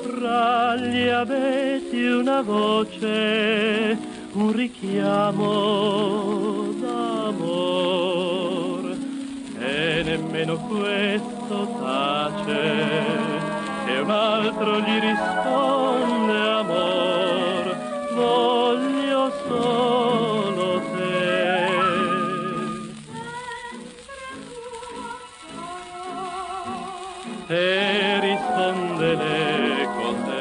Tra gli abeti una voce, un richiamo d'amor, e nemmeno questo tace, e un altro gli risponde: amor, voglio solo te. E risponde le cos'è.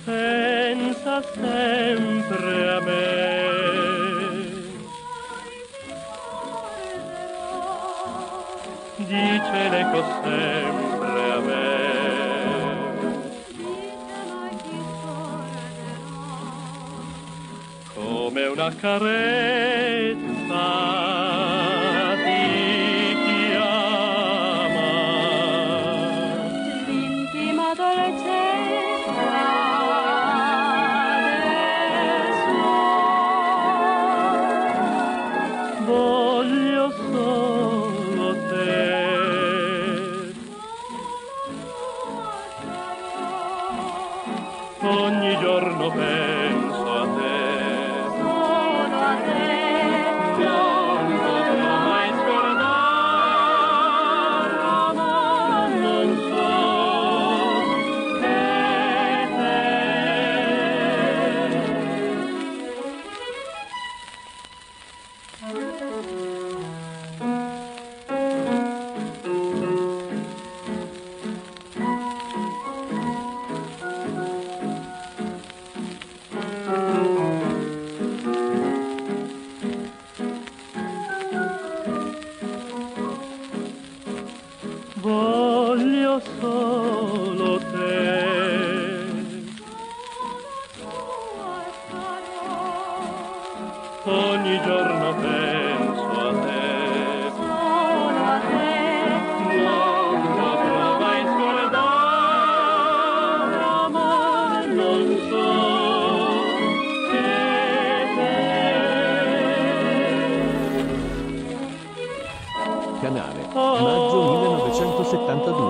Pensa sempre a me, dice l'eco sempre a me, come una carezza ti chiama, l'intima dolcezza del suo. voglio solo te. Ogni giorno penso a te, Solo a te non potrò mai scordare, ma non so che te. Voglio solo te. Ogni giorno penso a te, Solo a te non potrò mai scordare, amore, non so che te. Canale, maggio 1972.